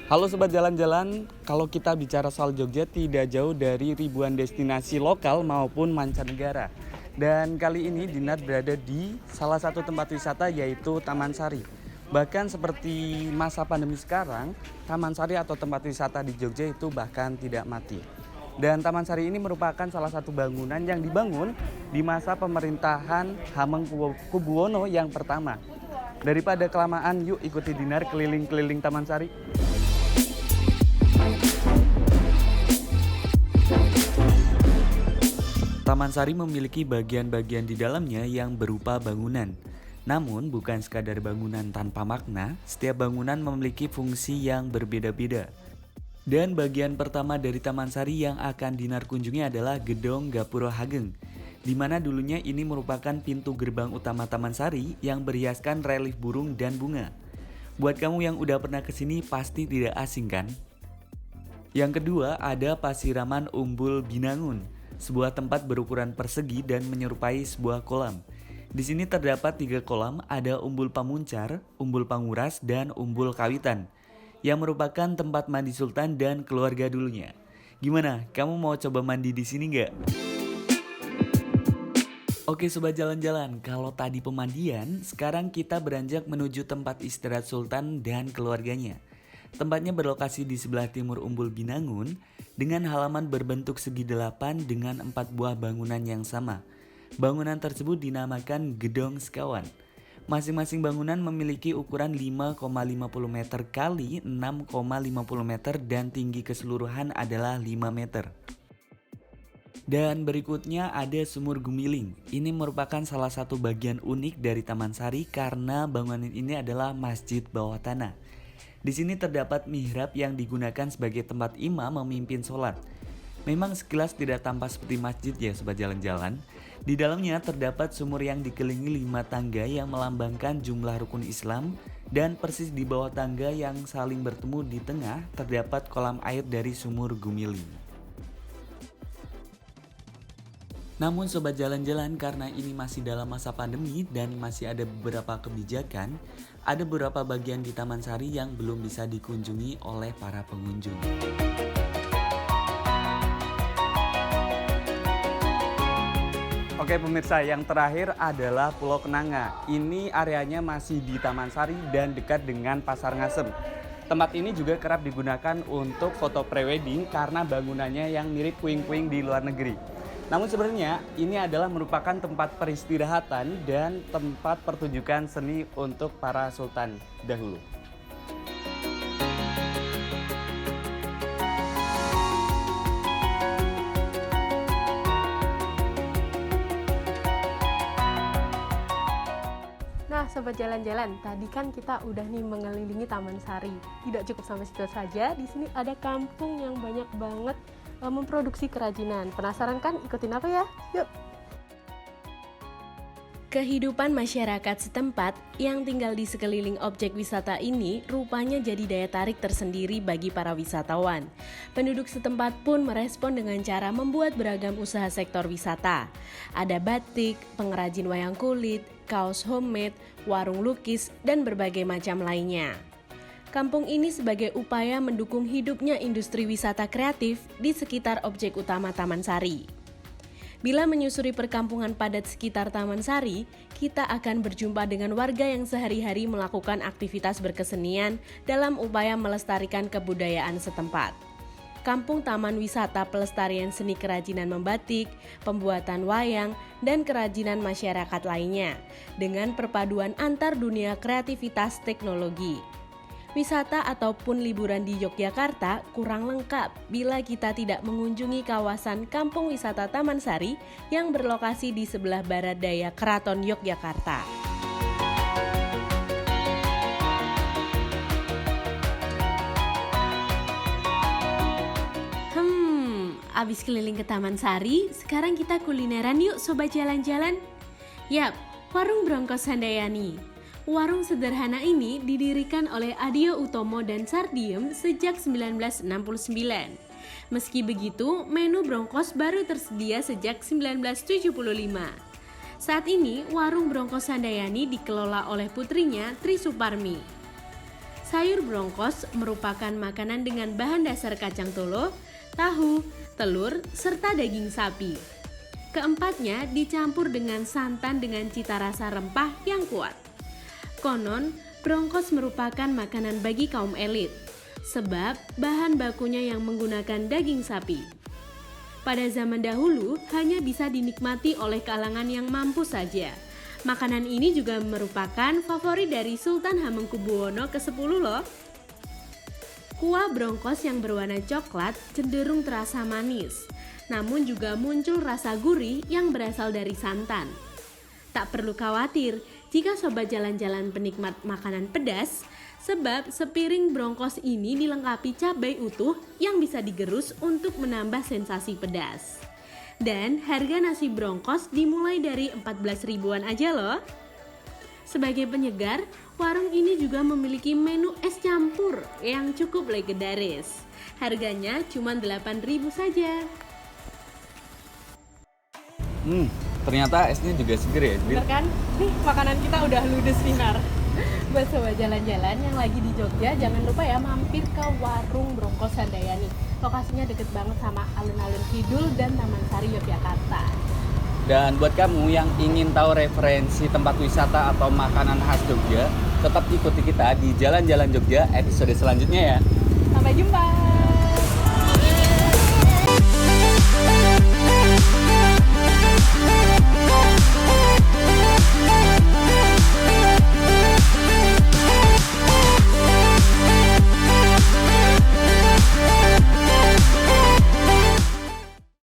Halo Sobat Jalan-Jalan, kalau kita bicara soal Jogja tidak jauh dari ribuan destinasi lokal maupun mancanegara. Dan kali ini Dinar berada di salah satu tempat wisata yaitu Taman Sari. Bahkan seperti masa pandemi sekarang, Taman Sari atau tempat wisata di Jogja itu bahkan tidak mati. Dan Taman Sari ini merupakan salah satu bangunan yang dibangun di masa pemerintahan Hamengkubuwono yang pertama. Daripada kelamaan, yuk ikuti Dinar keliling-keliling Taman Sari. Taman Sari memiliki bagian-bagian di dalamnya yang berupa bangunan. Namun bukan sekadar bangunan tanpa makna, setiap bangunan memiliki fungsi yang berbeda-beda. Dan bagian pertama dari Taman Sari yang akan Dinar kunjungi adalah Gedong Gapuro Hageng, di mana dulunya ini merupakan pintu gerbang utama Taman Sari yang berhiaskan relief burung dan bunga. Buat kamu yang udah pernah kesini pasti tidak asing kan? Yang kedua ada Pasiraman Umbul Binangun, sebuah tempat berukuran persegi dan menyerupai sebuah kolam. Di sini terdapat 3 kolam, ada Umbul Pamuncar, Umbul Panguras, dan Umbul Kawitan, yang merupakan tempat mandi Sultan dan keluarga dulunya. Gimana? Kamu mau coba mandi di sini nggak? Oke Sobat Jalan-Jalan, kalau tadi pemandian, sekarang kita beranjak menuju tempat istirahat Sultan dan keluarganya. Tempatnya berlokasi di sebelah timur Umbul Binangun dengan halaman berbentuk segi 8 dengan 4 buah bangunan yang sama. Bangunan tersebut dinamakan Gedong Sekawan. Masing-masing bangunan memiliki ukuran 5,50 meter kali 6,50 meter dan tinggi keseluruhan adalah 5 meter. Dan berikutnya ada Sumur Gumiling. Ini merupakan salah satu bagian unik dari Taman Sari karena bangunan ini adalah masjid bawah tanah. Di sini terdapat mihrab yang digunakan sebagai tempat imam memimpin sholat. Memang sekilas tidak tampak seperti masjid ya Sobat Jalan-Jalan. Di dalamnya terdapat sumur yang dikelilingi 5 tangga yang melambangkan jumlah rukun Islam. Dan persis di bawah tangga yang saling bertemu di tengah terdapat kolam air dari Sumur Gumiling. Namun Sobat Jalan-Jalan, karena ini masih dalam masa pandemi dan masih ada beberapa kebijakan, ada beberapa bagian di Taman Sari yang belum bisa dikunjungi oleh para pengunjung. Oke pemirsa, yang terakhir adalah Pulau Kenanga. Ini areanya masih di Taman Sari dan dekat dengan Pasar Ngasem. Tempat ini juga kerap digunakan untuk foto prewedding karena bangunannya yang mirip puing-puing di luar negeri. Namun sebenarnya ini adalah merupakan tempat peristirahatan dan tempat pertunjukan seni untuk para sultan dahulu. Nah Sobat Jalan-Jalan, tadi kan kita udah nih mengelilingi Taman Sari. Tidak cukup sampai situ saja, di sini ada kampung yang banyak banget memproduksi kerajinan. Penasaran kan? Ikutin apa ya? Yuk! Kehidupan masyarakat setempat yang tinggal di sekeliling objek wisata ini rupanya jadi daya tarik tersendiri bagi para wisatawan. Penduduk setempat pun merespon dengan cara membuat beragam usaha sektor wisata. Ada batik, pengrajin wayang kulit, kaos homemade, warung lukis, dan berbagai macam lainnya. Kampung ini sebagai upaya mendukung hidupnya industri wisata kreatif di sekitar objek utama Taman Sari. Bila menyusuri perkampungan padat sekitar Taman Sari, kita akan berjumpa dengan warga yang sehari-hari melakukan aktivitas berkesenian dalam upaya melestarikan kebudayaan setempat. Kampung Taman Wisata Pelestarian Seni Kerajinan Membatik, Pembuatan Wayang, dan kerajinan masyarakat lainnya, dengan perpaduan antar dunia kreativitas teknologi. Wisata ataupun liburan di Yogyakarta kurang lengkap bila kita tidak mengunjungi kawasan Kampung Wisata Taman Sari yang berlokasi di sebelah barat daya Keraton Yogyakarta. Abis keliling ke Taman Sari, sekarang kita kulineran yuk Sobat Jalan-Jalan. Yap, Warung Brongkos Handayani. Warung sederhana ini didirikan oleh Adio Utomo dan Sardiem sejak 1969. Meski begitu, menu brongkos baru tersedia sejak 1975. Saat ini, Warung Brongkos Handayani dikelola oleh putrinya Tri Suparmi. Sayur brongkos merupakan makanan dengan bahan dasar kacang tolo, tahu, telur, serta daging sapi. Keempatnya dicampur dengan santan dengan cita rasa rempah yang kuat. Konon, brongkos merupakan makanan bagi kaum elit, sebab bahan bakunya yang menggunakan daging sapi. Pada zaman dahulu, hanya bisa dinikmati oleh kalangan yang mampu saja. Makanan ini juga merupakan favorit dari Sultan Hamengkubuwono ke-10 loh. Kuah brongkos yang berwarna coklat cenderung terasa manis, namun juga muncul rasa gurih yang berasal dari santan. Tak perlu khawatir jika sobat jalan-jalan penikmat makanan pedas, sebab sepiring brongkos ini dilengkapi cabai utuh yang bisa digerus untuk menambah sensasi pedas. Dan harga nasi brongkos dimulai dari 14 ribuan aja loh. Sebagai penyegar, warung ini juga memiliki menu es campur yang cukup legendaris. Harganya cuma 8.000 saja. Ternyata esnya juga seger ya. Bener kan? Nih makanan kita udah ludes Pinar. Buat sobat jalan-jalan yang lagi di Jogja, jangan lupa ya mampir ke warung Brongkos Handayani. Lokasinya deket banget sama alun-alun Kidul dan Taman Sari, Yogyakarta. Dan buat kamu yang ingin tahu referensi tempat wisata atau makanan khas Jogja, tetap ikuti kita di Jalan-Jalan Jogja episode selanjutnya ya. Sampai jumpa!